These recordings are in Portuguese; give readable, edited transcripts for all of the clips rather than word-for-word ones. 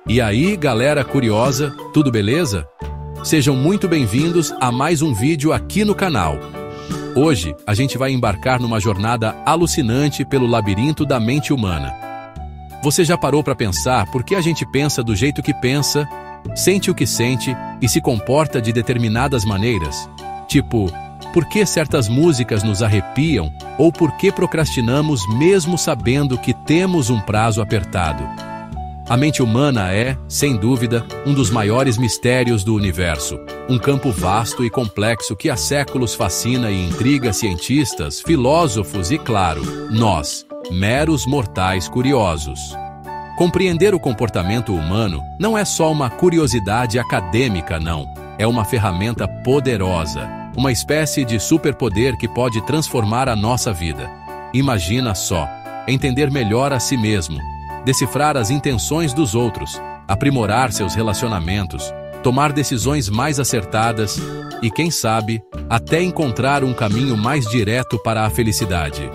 E aí, galera curiosa, tudo beleza? Sejam muito bem-vindos a mais um vídeo aqui no canal. Hoje, a gente vai embarcar numa jornada alucinante pelo labirinto da mente humana. Você já parou para pensar por que a gente pensa do jeito que pensa, sente o que sente e se comporta de determinadas maneiras? Tipo, por que certas músicas nos arrepiam ou por que procrastinamos mesmo sabendo que temos um prazo apertado? A mente humana é, sem dúvida, um dos maiores mistérios do universo. Um campo vasto e complexo que há séculos fascina e intriga cientistas, filósofos e, claro, nós, meros mortais curiosos. Compreender o comportamento humano não é só uma curiosidade acadêmica, não. É uma ferramenta poderosa, uma espécie de superpoder que pode transformar a nossa vida. Imagina só, entender melhor a si mesmo, decifrar as intenções dos outros, aprimorar seus relacionamentos, tomar decisões mais acertadas e, quem sabe, até encontrar um caminho mais direto para a felicidade.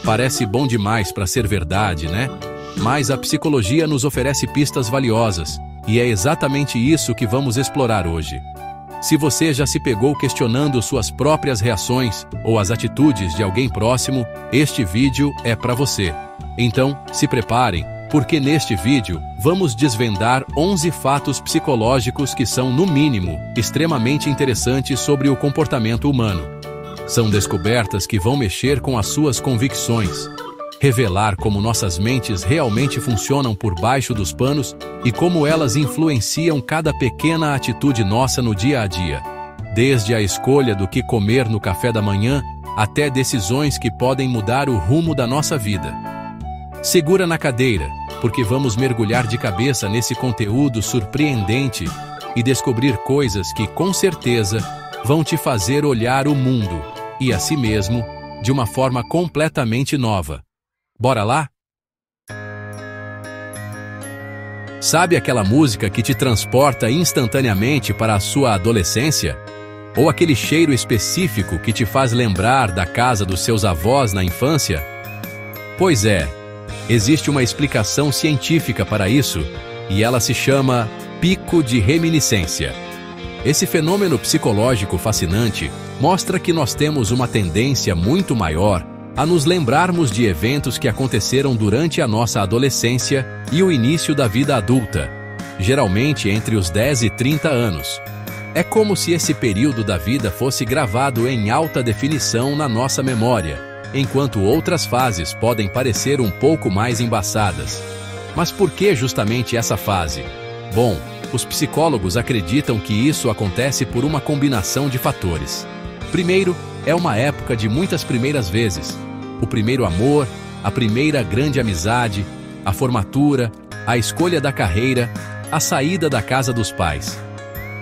Parece bom demais para ser verdade, né? Mas a psicologia nos oferece pistas valiosas, e é exatamente isso que vamos explorar hoje. Se você já se pegou questionando suas próprias reações ou as atitudes de alguém próximo, este vídeo é para você. Então, se preparem, porque neste vídeo vamos desvendar 11 fatos psicológicos que são, no mínimo, extremamente interessantes sobre o comportamento humano. São descobertas que vão mexer com as suas convicções, revelar como nossas mentes realmente funcionam por baixo dos panos e como elas influenciam cada pequena atitude nossa no dia a dia, desde a escolha do que comer no café da manhã até decisões que podem mudar o rumo da nossa vida. Segura na cadeira, porque vamos mergulhar de cabeça nesse conteúdo surpreendente e descobrir coisas que, com certeza, vão te fazer olhar o mundo e a si mesmo de uma forma completamente nova. Bora lá? Sabe aquela música que te transporta instantaneamente para a sua adolescência? Ou aquele cheiro específico que te faz lembrar da casa dos seus avós na infância? Pois é, existe uma explicação científica para isso, e ela se chama pico de reminiscência. Esse fenômeno psicológico fascinante mostra que nós temos uma tendência muito maior a nos lembrarmos de eventos que aconteceram durante a nossa adolescência e o início da vida adulta, geralmente entre os 10 e 30 anos. É como se esse período da vida fosse gravado em alta definição na nossa memória, enquanto outras fases podem parecer um pouco mais embaçadas. Mas por que justamente essa fase? Bom, os psicólogos acreditam que isso acontece por uma combinação de fatores. Primeiro, é uma época de muitas primeiras vezes. O primeiro amor, a primeira grande amizade, a formatura, a escolha da carreira, a saída da casa dos pais.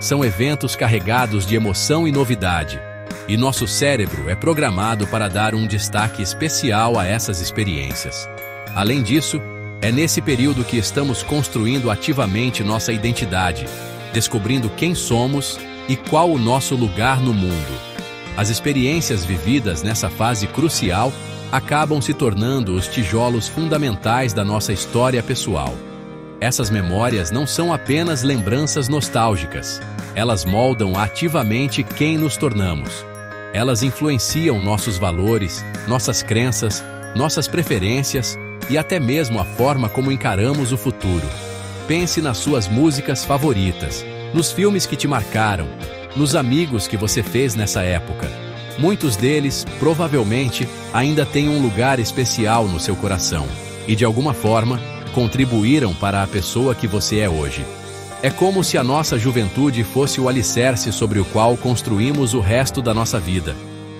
São eventos carregados de emoção e novidade. E nosso cérebro é programado para dar um destaque especial a essas experiências. Além disso, é nesse período que estamos construindo ativamente nossa identidade, descobrindo quem somos e qual o nosso lugar no mundo. As experiências vividas nessa fase crucial acabam se tornando os tijolos fundamentais da nossa história pessoal. Essas memórias não são apenas lembranças nostálgicas, elas moldam ativamente quem nos tornamos. Elas influenciam nossos valores, nossas crenças, nossas preferências e até mesmo a forma como encaramos o futuro. Pense nas suas músicas favoritas, nos filmes que te marcaram, nos amigos que você fez nessa época. Muitos deles, provavelmente, ainda têm um lugar especial no seu coração e, de alguma forma, contribuíram para a pessoa que você é hoje. É como se a nossa juventude fosse o alicerce sobre o qual construímos o resto da nossa vida.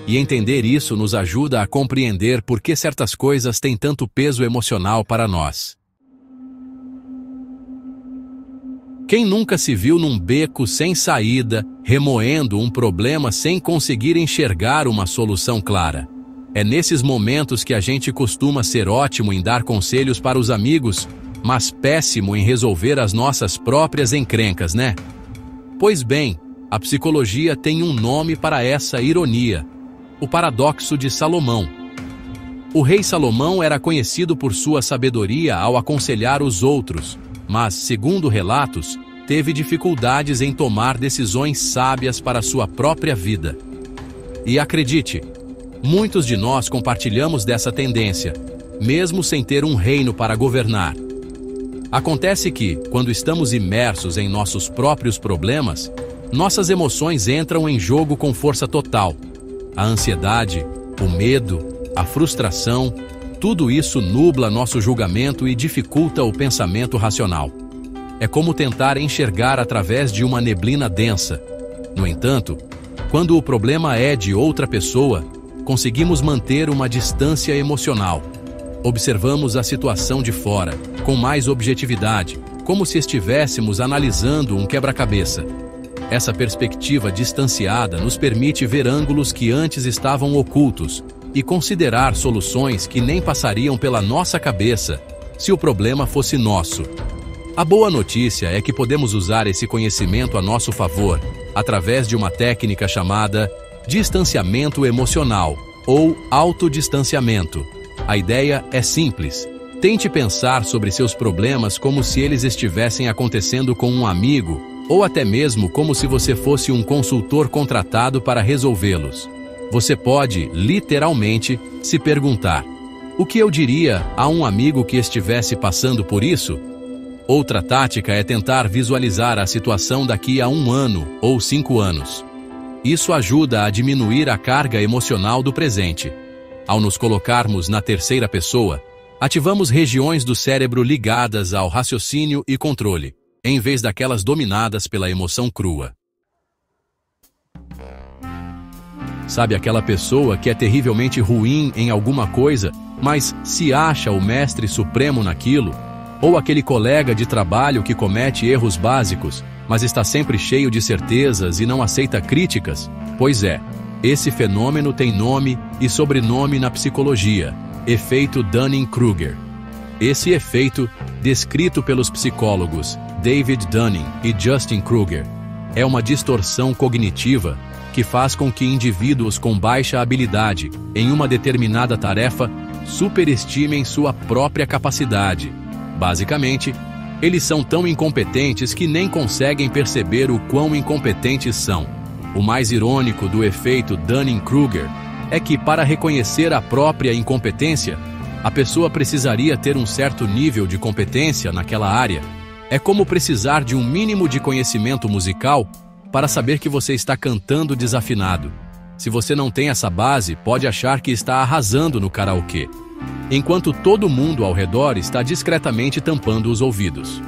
E entender isso nos ajuda a compreender por que certas coisas têm tanto peso emocional para nós. Quem nunca se viu num beco sem saída, remoendo um problema sem conseguir enxergar uma solução clara? É nesses momentos que a gente costuma ser ótimo em dar conselhos para os amigos, mas péssimo em resolver as nossas próprias encrencas, né? Pois bem, a psicologia tem um nome para essa ironia: o paradoxo de Salomão. O rei Salomão era conhecido por sua sabedoria ao aconselhar os outros, mas, segundo relatos, teve dificuldades em tomar decisões sábias para sua própria vida. E acredite, muitos de nós compartilhamos dessa tendência, mesmo sem ter um reino para governar. Acontece que, quando estamos imersos em nossos próprios problemas, nossas emoções entram em jogo com força total. A ansiedade, o medo, a frustração, tudo isso nubla nosso julgamento e dificulta o pensamento racional. É como tentar enxergar através de uma neblina densa. No entanto, quando o problema é de outra pessoa, conseguimos manter uma distância emocional. Observamos a situação de fora, com mais objetividade, como se estivéssemos analisando um quebra-cabeça. Essa perspectiva distanciada nos permite ver ângulos que antes estavam ocultos e considerar soluções que nem passariam pela nossa cabeça se o problema fosse nosso. A boa notícia é que podemos usar esse conhecimento a nosso favor através de uma técnica chamada distanciamento emocional ou autodistanciamento. A ideia é simples. Tente pensar sobre seus problemas como se eles estivessem acontecendo com um amigo ou até mesmo como se você fosse um consultor contratado para resolvê-los. Você pode, literalmente, se perguntar: o que eu diria a um amigo que estivesse passando por isso? Outra tática é tentar visualizar a situação daqui a 1 ano ou 5 anos. Isso ajuda a diminuir a carga emocional do presente. Ao nos colocarmos na terceira pessoa, ativamos regiões do cérebro ligadas ao raciocínio e controle, em vez daquelas dominadas pela emoção crua. Sabe aquela pessoa que é terrivelmente ruim em alguma coisa, mas se acha o mestre supremo naquilo? Ou aquele colega de trabalho que comete erros básicos, mas está sempre cheio de certezas e não aceita críticas? Pois é, esse fenômeno tem nome e sobrenome na psicologia: efeito Dunning-Kruger. Esse efeito, descrito pelos psicólogos David Dunning e Justin Kruger, é uma distorção cognitiva que faz com que indivíduos com baixa habilidade em uma determinada tarefa superestimem sua própria capacidade. Basicamente, eles são tão incompetentes que nem conseguem perceber o quão incompetentes são. O mais irônico do efeito Dunning-Kruger é que, para reconhecer a própria incompetência, a pessoa precisaria ter um certo nível de competência naquela área. É como precisar de um mínimo de conhecimento musical para saber que você está cantando desafinado. Se você não tem essa base, pode achar que está arrasando no karaokê, enquanto todo mundo ao redor está discretamente tampando os ouvidos.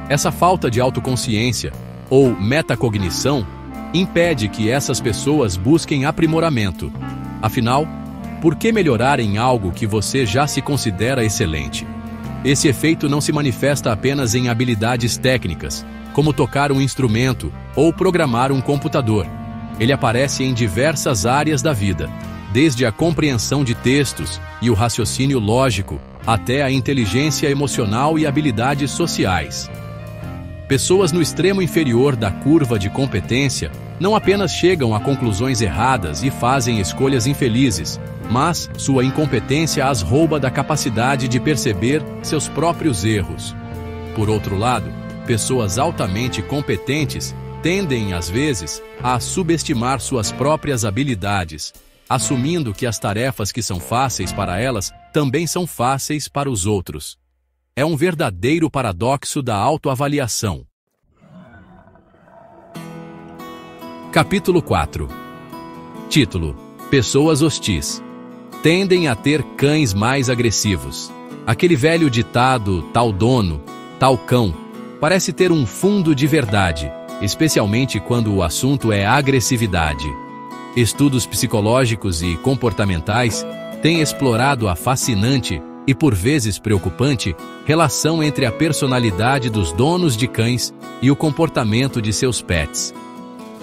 Essa falta de autoconsciência, ou metacognição, impede que essas pessoas busquem aprimoramento. Afinal, por que melhorar em algo que você já se considera excelente? Esse efeito não se manifesta apenas em habilidades técnicas, como tocar um instrumento ou programar um computador. Ele aparece em diversas áreas da vida, desde a compreensão de textos e o raciocínio lógico, até a inteligência emocional e habilidades sociais. Pessoas no extremo inferior da curva de competência não apenas chegam a conclusões erradas e fazem escolhas infelizes, mas sua incompetência as rouba da capacidade de perceber seus próprios erros. Por outro lado, pessoas altamente competentes tendem, às vezes, a subestimar suas próprias habilidades, assumindo que as tarefas que são fáceis para elas também são fáceis para os outros. É um verdadeiro paradoxo da autoavaliação. Capítulo 4. Título: Pessoas hostis. Tendem a ter cães mais agressivos. Aquele velho ditado, tal dono, tal cão, parece ter um fundo de verdade, especialmente quando o assunto é agressividade. Estudos psicológicos e comportamentais têm explorado a fascinante e, por vezes preocupante, relação entre a personalidade dos donos de cães e o comportamento de seus pets.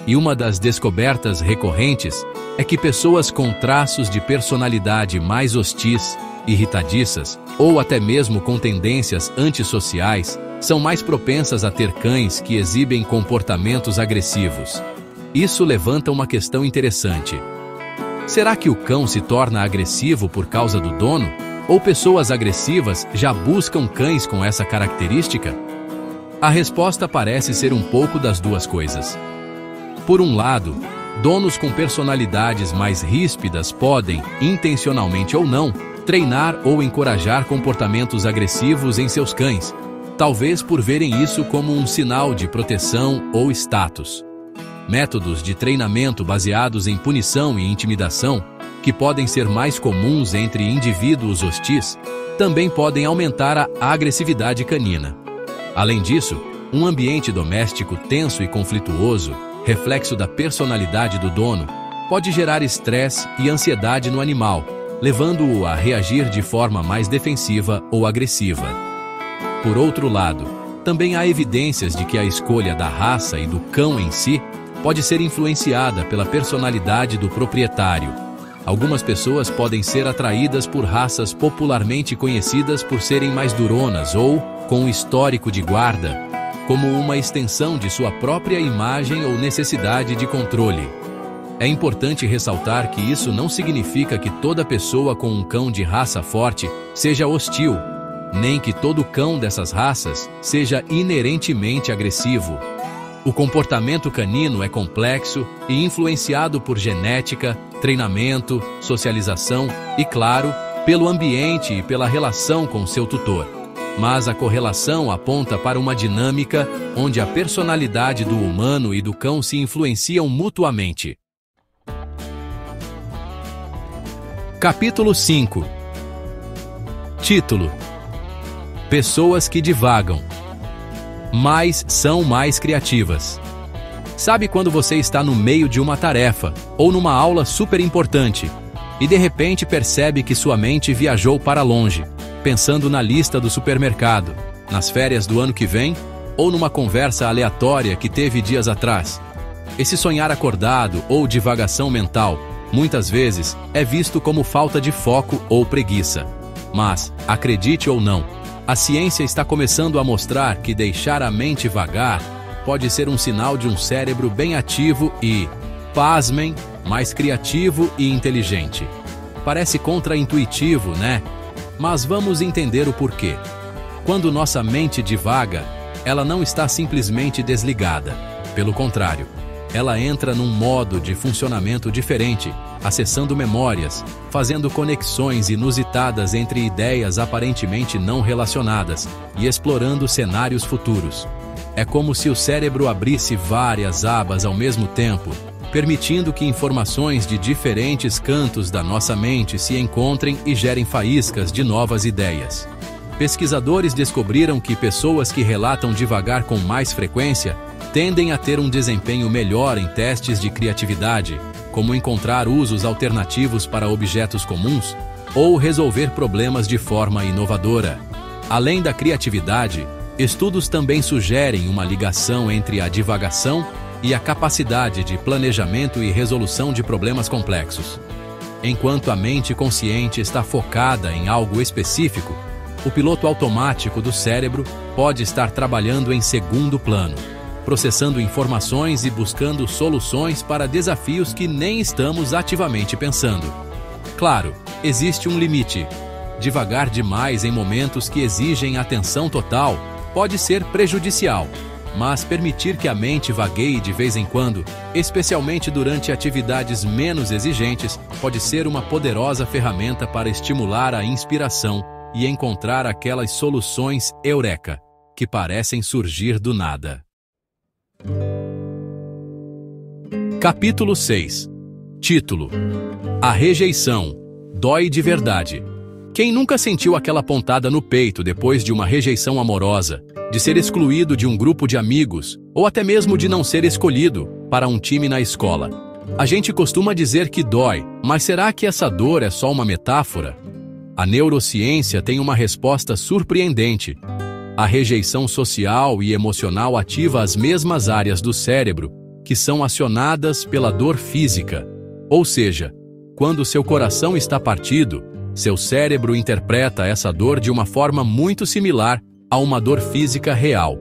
E uma das descobertas recorrentes é que pessoas com traços de personalidade mais hostis, irritadiças ou até mesmo com tendências antissociais são mais propensas a ter cães que exibem comportamentos agressivos. Isso levanta uma questão interessante. Será que o cão se torna agressivo por causa do dono? Ou pessoas agressivas já buscam cães com essa característica? A resposta parece ser um pouco das duas coisas. Por um lado, donos com personalidades mais ríspidas podem, intencionalmente ou não, treinar ou encorajar comportamentos agressivos em seus cães, talvez por verem isso como um sinal de proteção ou status. Métodos de treinamento baseados em punição e intimidação, que podem ser mais comuns entre indivíduos hostis, também podem aumentar a agressividade canina. Além disso, um ambiente doméstico tenso e conflituoso, reflexo da personalidade do dono, pode gerar estresse e ansiedade no animal, levando-o a reagir de forma mais defensiva ou agressiva. Por outro lado, também há evidências de que a escolha da raça e do cão em si pode ser influenciada pela personalidade do proprietário. Algumas pessoas podem ser atraídas por raças popularmente conhecidas por serem mais duronas ou com um histórico de guarda, como uma extensão de sua própria imagem ou necessidade de controle. É importante ressaltar que isso não significa que toda pessoa com um cão de raça forte seja hostil, nem que todo cão dessas raças seja inerentemente agressivo. O comportamento canino é complexo e influenciado por genética, treinamento, socialização e, claro, pelo ambiente e pela relação com seu tutor. Mas a correlação aponta para uma dinâmica onde a personalidade do humano e do cão se influenciam mutuamente. Capítulo 5. Título: Pessoas que divagam, mas são mais criativas. Sabe quando você está no meio de uma tarefa ou numa aula super importante e de repente percebe que sua mente viajou para longe, pensando na lista do supermercado, nas férias do ano que vem ou numa conversa aleatória que teve dias atrás? Esse sonhar acordado ou divagação mental, muitas vezes, é visto como falta de foco ou preguiça. Mas, acredite ou não, a ciência está começando a mostrar que deixar a mente vagar pode ser um sinal de um cérebro bem ativo e, pasmem, mais criativo e inteligente. Parece contraintuitivo, né? Mas vamos entender o porquê. Quando nossa mente divaga, ela não está simplesmente desligada. Pelo contrário, ela entra num modo de funcionamento diferente, acessando memórias, fazendo conexões inusitadas entre ideias aparentemente não relacionadas e explorando cenários futuros. É como se o cérebro abrisse várias abas ao mesmo tempo, permitindo que informações de diferentes cantos da nossa mente se encontrem e gerem faíscas de novas ideias. Pesquisadores descobriram que pessoas que relatam divagar com mais frequência tendem a ter um desempenho melhor em testes de criatividade, como encontrar usos alternativos para objetos comuns ou resolver problemas de forma inovadora. Além da criatividade, estudos também sugerem uma ligação entre a divagação e a capacidade de planejamento e resolução de problemas complexos. Enquanto a mente consciente está focada em algo específico, o piloto automático do cérebro pode estar trabalhando em segundo plano, processando informações e buscando soluções para desafios que nem estamos ativamente pensando. Claro, existe um limite. Divagar demais em momentos que exigem atenção total pode ser prejudicial, mas permitir que a mente vagueie de vez em quando, especialmente durante atividades menos exigentes, pode ser uma poderosa ferramenta para estimular a inspiração e encontrar aquelas soluções eureka que parecem surgir do nada. Capítulo 6. Título: A rejeição dói de verdade. Quem nunca sentiu aquela pontada no peito depois de uma rejeição amorosa, de ser excluído de um grupo de amigos, ou até mesmo de não ser escolhido para um time na escola? A gente costuma dizer que dói, mas será que essa dor é só uma metáfora? A neurociência tem uma resposta surpreendente. A rejeição social e emocional ativa as mesmas áreas do cérebro que são acionadas pela dor física. Ou seja, quando seu coração está partido, seu cérebro interpreta essa dor de uma forma muito similar a uma dor física real,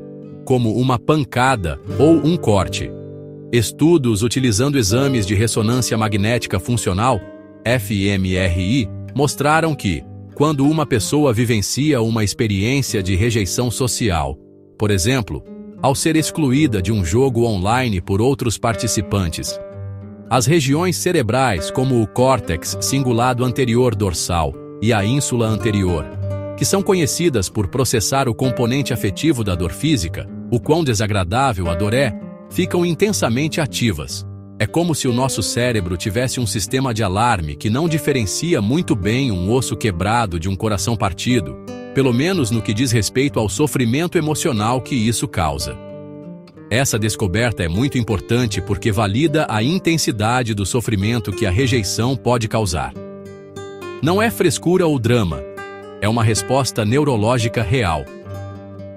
como uma pancada ou um corte. Estudos utilizando exames de ressonância magnética funcional, fMRI, mostraram que, quando uma pessoa vivencia uma experiência de rejeição social, Por exemplo, ao ser excluída de um jogo online por outros participantes. As regiões cerebrais, como o córtex cingulado anterior dorsal e a ínsula anterior, que são conhecidas por processar o componente afetivo da dor física, o quão desagradável a dor é, ficam intensamente ativas. É como se o nosso cérebro tivesse um sistema de alarme que não diferencia muito bem um osso quebrado de um coração partido, pelo menos no que diz respeito ao sofrimento emocional que isso causa. Essa descoberta é muito importante porque valida a intensidade do sofrimento que a rejeição pode causar. Não é frescura ou drama, é uma resposta neurológica real.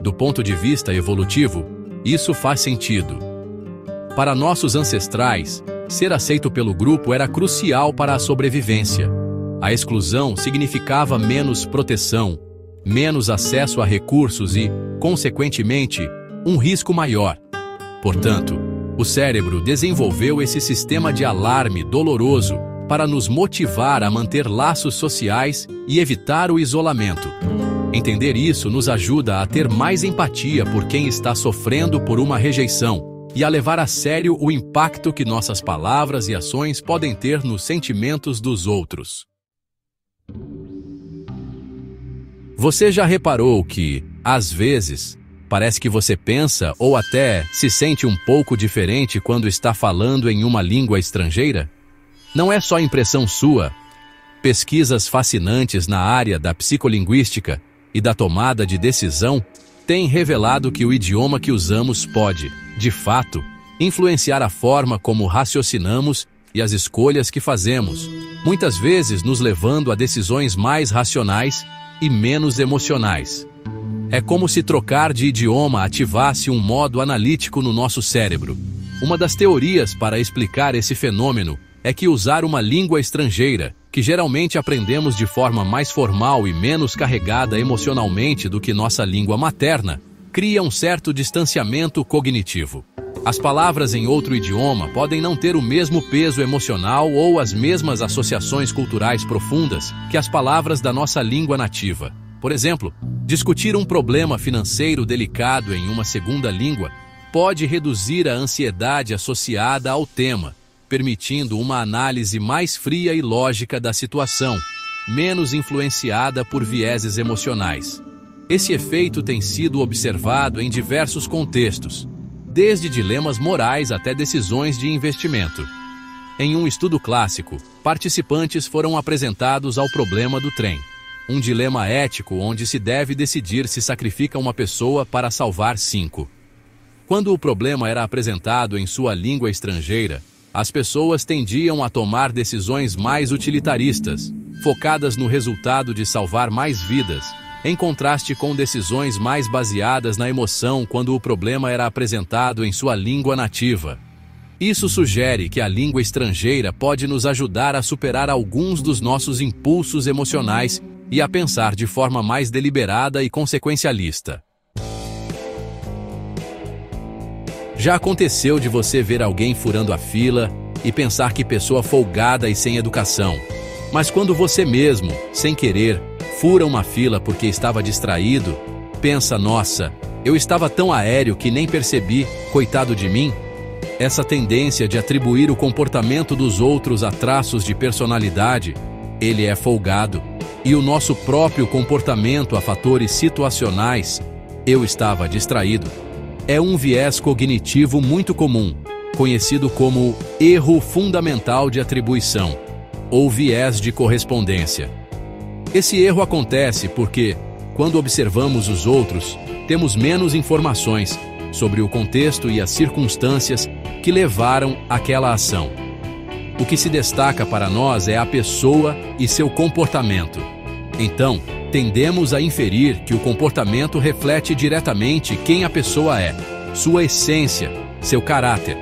Do ponto de vista evolutivo, isso faz sentido. Para nossos ancestrais, ser aceito pelo grupo era crucial para a sobrevivência. A exclusão significava menos proteção, menos acesso a recursos e, consequentemente, um risco maior. Portanto, o cérebro desenvolveu esse sistema de alarme doloroso para nos motivar a manter laços sociais e evitar o isolamento. Entender isso nos ajuda a ter mais empatia por quem está sofrendo por uma rejeição e a levar a sério o impacto que nossas palavras e ações podem ter nos sentimentos dos outros. Você já reparou que, às vezes, parece que você pensa ou até se sente um pouco diferente quando está falando em uma língua estrangeira? Não é só impressão sua. Pesquisas fascinantes na área da psicolinguística e da tomada de decisão têm revelado que o idioma que usamos pode, de fato, influenciar a forma como raciocinamos e as escolhas que fazemos, muitas vezes nos levando a decisões mais racionais e menos emocionais. É como se trocar de idioma ativasse um modo analítico no nosso cérebro. Uma das teorias para explicar esse fenômeno é que usar uma língua estrangeira, que geralmente aprendemos de forma mais formal e menos carregada emocionalmente do que nossa língua materna, cria um certo distanciamento cognitivo. As palavras em outro idioma podem não ter o mesmo peso emocional ou as mesmas associações culturais profundas que as palavras da nossa língua nativa. Por exemplo, discutir um problema financeiro delicado em uma segunda língua pode reduzir a ansiedade associada ao tema, permitindo uma análise mais fria e lógica da situação, menos influenciada por vieses emocionais. Esse efeito tem sido observado em diversos contextos, desde dilemas morais até decisões de investimento. Em um estudo clássico, participantes foram apresentados ao problema do trem, um dilema ético onde se deve decidir se sacrifica uma pessoa para salvar 5. Quando o problema era apresentado em sua língua estrangeira, as pessoas tendiam a tomar decisões mais utilitaristas, focadas no resultado de salvar mais vidas, em contraste com decisões mais baseadas na emoção quando o problema era apresentado em sua língua nativa. Isso sugere que a língua estrangeira pode nos ajudar a superar alguns dos nossos impulsos emocionais e a pensar de forma mais deliberada e consequencialista. Já aconteceu de você ver alguém furando a fila e pensar que pessoa folgada e sem educação, mas quando você mesmo, sem querer, fura uma fila porque estava distraído, pensa, nossa, eu estava tão aéreo que nem percebi, coitado de mim? Essa tendência de atribuir o comportamento dos outros a traços de personalidade, ele é folgado, e o nosso próprio comportamento a fatores situacionais, eu estava distraído, é um viés cognitivo muito comum, conhecido como erro fundamental de atribuição, ou viés de correspondência. Esse erro acontece porque, quando observamos os outros, temos menos informações sobre o contexto e as circunstâncias que levaram àquela ação. O que se destaca para nós é a pessoa e seu comportamento. Então, tendemos a inferir que o comportamento reflete diretamente quem a pessoa é, sua essência, seu caráter.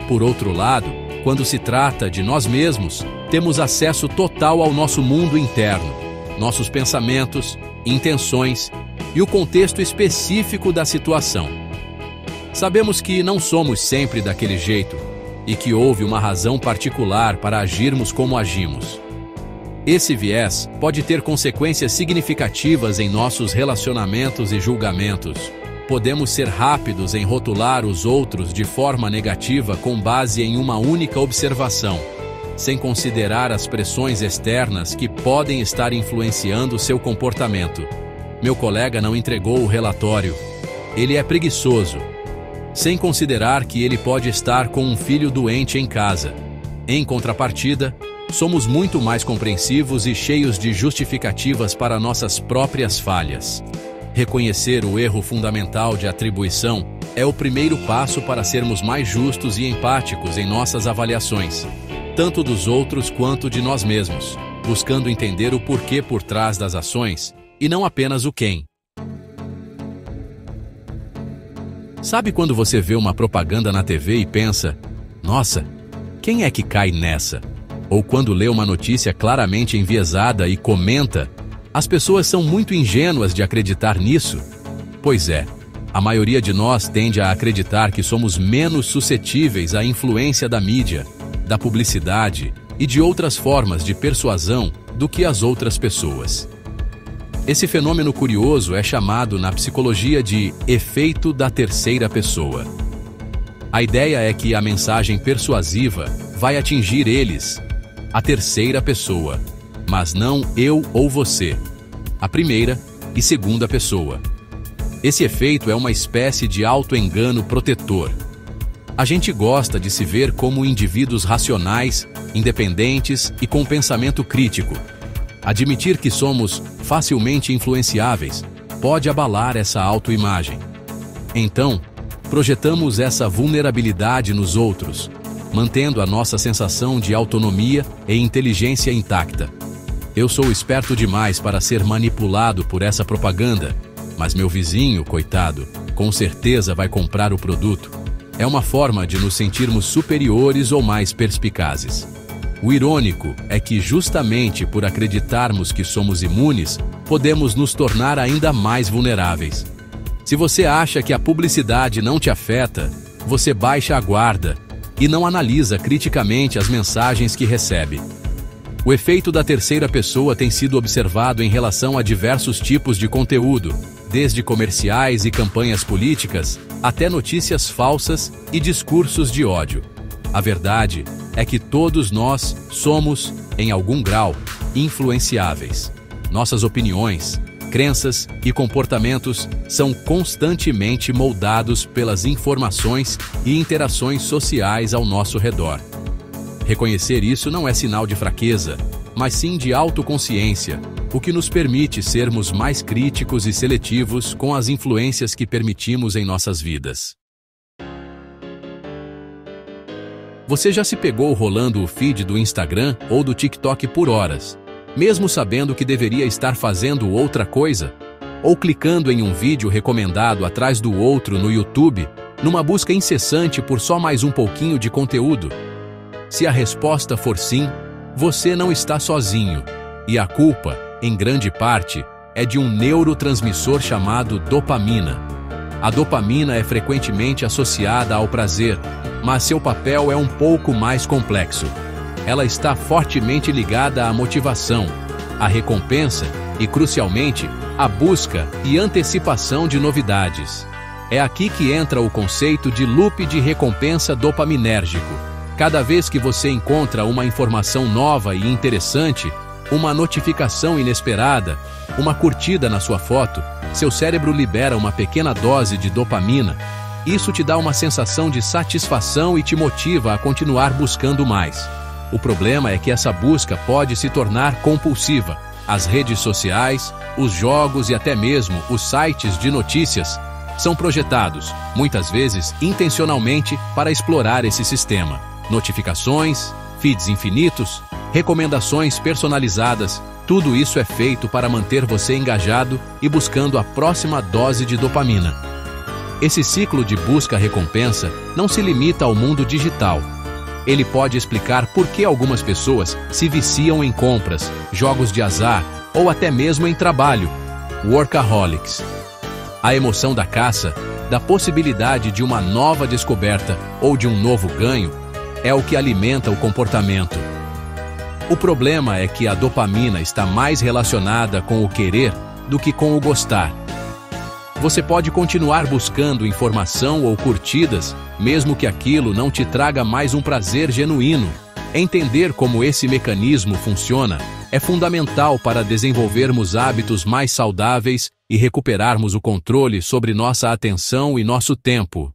Por outro lado, quando se trata de nós mesmos, temos acesso total ao nosso mundo interno, nossos pensamentos, intenções e o contexto específico da situação. Sabemos que não somos sempre daquele jeito e que houve uma razão particular para agirmos como agimos. Esse viés pode ter consequências significativas em nossos relacionamentos e julgamentos. podemos ser rápidos em rotular os outros de forma negativa com base em uma única observação, sem considerar as pressões externas que podem estar influenciando seu comportamento. Meu colega não entregou o relatório. Ele é preguiçoso. Sem considerar que ele pode estar com um filho doente em casa. Em contrapartida, somos muito mais compreensivos e cheios de justificativas para nossas próprias falhas. Reconhecer o erro fundamental de atribuição é o primeiro passo para sermos mais justos e empáticos em nossas avaliações, tanto dos outros quanto de nós mesmos, buscando entender o porquê por trás das ações e não apenas o quem. Sabe quando você vê uma propaganda na TV e pensa, nossa, quem é que cai nessa? Ou quando lê uma notícia claramente enviesada e comenta, as pessoas são muito ingênuas de acreditar nisso? Pois é, a maioria de nós tende a acreditar que somos menos suscetíveis à influência da mídia, da publicidade e de outras formas de persuasão do que as outras pessoas. Esse fenômeno curioso é chamado na psicologia de efeito da terceira pessoa. A ideia é que a mensagem persuasiva vai atingir eles, a terceira pessoa, mas não eu ou você, a primeira e segunda pessoa. Esse efeito é uma espécie de auto-engano protetor. A gente gosta de se ver como indivíduos racionais, independentes e com pensamento crítico. Admitir que somos facilmente influenciáveis pode abalar essa autoimagem. Então, projetamos essa vulnerabilidade nos outros, mantendo a nossa sensação de autonomia e inteligência intacta. Eu sou esperto demais para ser manipulado por essa propaganda, mas meu vizinho, coitado, com certeza vai comprar o produto. É uma forma de nos sentirmos superiores ou mais perspicazes. O irônico é que justamente por acreditarmos que somos imunes, podemos nos tornar ainda mais vulneráveis. Se você acha que a publicidade não te afeta, você baixa a guarda e não analisa criticamente as mensagens que recebe. O efeito da terceira pessoa tem sido observado em relação a diversos tipos de conteúdo, desde comerciais e campanhas políticas, até notícias falsas e discursos de ódio. A verdade é que todos nós somos, em algum grau, influenciáveis. Nossas opiniões, crenças e comportamentos são constantemente moldados pelas informações e interações sociais ao nosso redor. Reconhecer isso não é sinal de fraqueza, mas sim de autoconsciência, o que nos permite sermos mais críticos e seletivos com as influências que permitimos em nossas vidas. Você já se pegou rolando o feed do Instagram ou do TikTok por horas, mesmo sabendo que deveria estar fazendo outra coisa? Ou clicando em um vídeo recomendado atrás do outro no YouTube, numa busca incessante por só mais um pouquinho de conteúdo? Se a resposta for sim, você não está sozinho, e a culpa, em grande parte, é de um neurotransmissor chamado dopamina. A dopamina é frequentemente associada ao prazer, mas seu papel é um pouco mais complexo. Ela está fortemente ligada à motivação, à recompensa e, crucialmente, à busca e antecipação de novidades. É aqui que entra o conceito de loop de recompensa dopaminérgico. Cada vez que você encontra uma informação nova e interessante, uma notificação inesperada, uma curtida na sua foto, seu cérebro libera uma pequena dose de dopamina. Isso te dá uma sensação de satisfação e te motiva a continuar buscando mais. O problema é que essa busca pode se tornar compulsiva. As redes sociais, os jogos e até mesmo os sites de notícias são projetados, muitas vezes intencionalmente, para explorar esse sistema. Notificações, feeds infinitos, recomendações personalizadas, tudo isso é feito para manter você engajado e buscando a próxima dose de dopamina. Esse ciclo de busca-recompensa não se limita ao mundo digital. Ele pode explicar por que algumas pessoas se viciam em compras, jogos de azar ou até mesmo em trabalho. Workaholics. A emoção da caça, da possibilidade de uma nova descoberta ou de um novo ganho, é o que alimenta o comportamento. O problema é que a dopamina está mais relacionada com o querer do que com o gostar. Você pode continuar buscando informação ou curtidas, mesmo que aquilo não te traga mais um prazer genuíno. Entender como esse mecanismo funciona é fundamental para desenvolvermos hábitos mais saudáveis e recuperarmos o controle sobre nossa atenção e nosso tempo.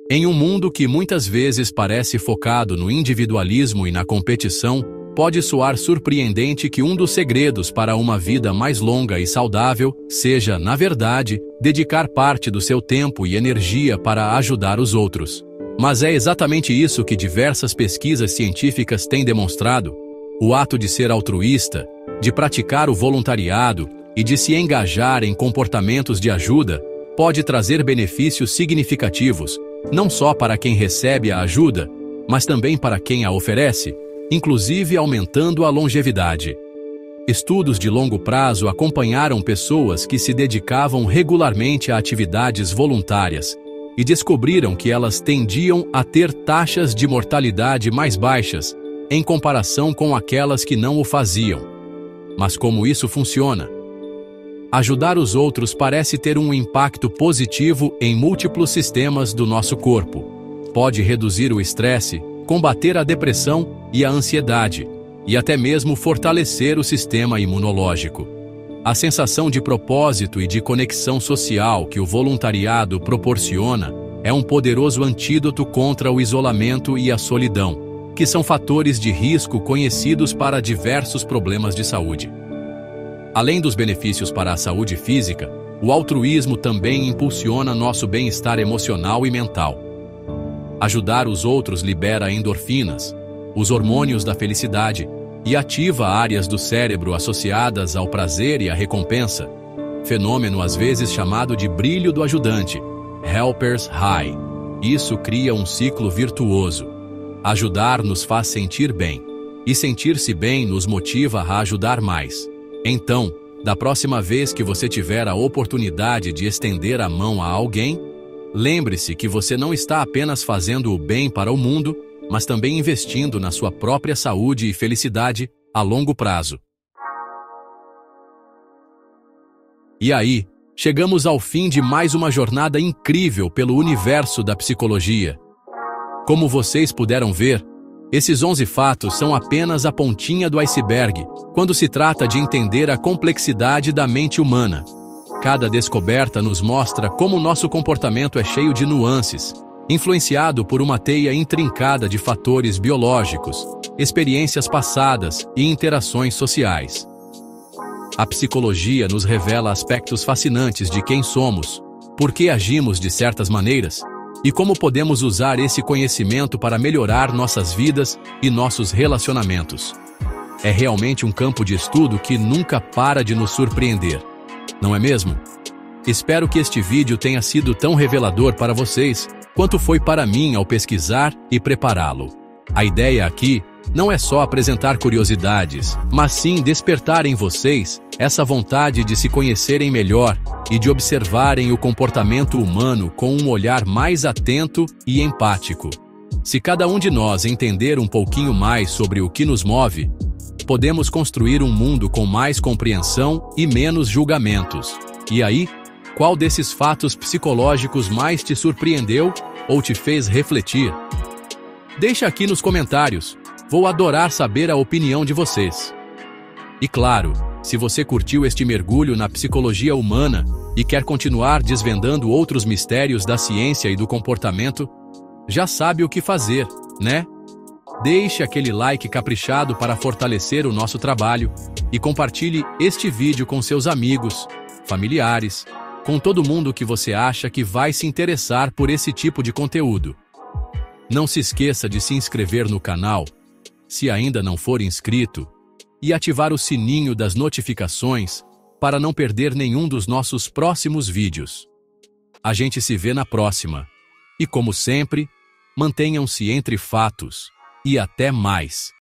Em um mundo que muitas vezes parece focado no individualismo e na competição, pode soar surpreendente que um dos segredos para uma vida mais longa e saudável seja, na verdade, dedicar parte do seu tempo e energia para ajudar os outros. Mas é exatamente isso que diversas pesquisas científicas têm demonstrado. O ato de ser altruísta, de praticar o voluntariado e de se engajar em comportamentos de ajuda pode trazer benefícios significativos, não só para quem recebe a ajuda, mas também para quem a oferece, inclusive aumentando a longevidade. Estudos de longo prazo acompanharam pessoas que se dedicavam regularmente a atividades voluntárias e descobriram que elas tendiam a ter taxas de mortalidade mais baixas em comparação com aquelas que não o faziam. Mas como isso funciona? Ajudar os outros parece ter um impacto positivo em múltiplos sistemas do nosso corpo. Pode reduzir o estresse, combater a depressão e a ansiedade, e até mesmo fortalecer o sistema imunológico. A sensação de propósito e de conexão social que o voluntariado proporciona é um poderoso antídoto contra o isolamento e a solidão, que são fatores de risco conhecidos para diversos problemas de saúde. Além dos benefícios para a saúde física, o altruísmo também impulsiona nosso bem-estar emocional e mental. Ajudar os outros libera endorfinas, os hormônios da felicidade, e ativa áreas do cérebro associadas ao prazer e à recompensa, fenômeno às vezes chamado de brilho do ajudante, Helper's High. Isso cria um ciclo virtuoso. Ajudar nos faz sentir bem, e sentir-se bem nos motiva a ajudar mais. Então, da próxima vez que você tiver a oportunidade de estender a mão a alguém, lembre-se que você não está apenas fazendo o bem para o mundo, mas também investindo na sua própria saúde e felicidade a longo prazo. E aí, chegamos ao fim de mais uma jornada incrível pelo universo da psicologia. Como vocês puderam ver, esses 11 fatos são apenas a pontinha do iceberg quando se trata de entender a complexidade da mente humana. Cada descoberta nos mostra como nosso comportamento é cheio de nuances, influenciado por uma teia intrincada de fatores biológicos, experiências passadas e interações sociais. A psicologia nos revela aspectos fascinantes de quem somos, por que agimos de certas maneiras, e como podemos usar esse conhecimento para melhorar nossas vidas e nossos relacionamentos. É realmente um campo de estudo que nunca para de nos surpreender, não é mesmo? Espero que este vídeo tenha sido tão revelador para vocês quanto foi para mim ao pesquisar e prepará-lo. A ideia aqui não é só apresentar curiosidades, mas sim despertar em vocês essa vontade de se conhecerem melhor e de observarem o comportamento humano com um olhar mais atento e empático. Se cada um de nós entender um pouquinho mais sobre o que nos move, podemos construir um mundo com mais compreensão e menos julgamentos. E aí, qual desses fatos psicológicos mais te surpreendeu ou te fez refletir? Deixa aqui nos comentários. Vou adorar saber a opinião de vocês. E claro, se você curtiu este mergulho na psicologia humana e quer continuar desvendando outros mistérios da ciência e do comportamento, já sabe o que fazer, né? Deixe aquele like caprichado para fortalecer o nosso trabalho e compartilhe este vídeo com seus amigos, familiares, com todo mundo que você acha que vai se interessar por esse tipo de conteúdo. Não se esqueça de se inscrever no canal, se ainda não for inscrito, e ativar o sininho das notificações para não perder nenhum dos nossos próximos vídeos. A gente se vê na próxima. E como sempre, mantenham-se entre fatos e até mais.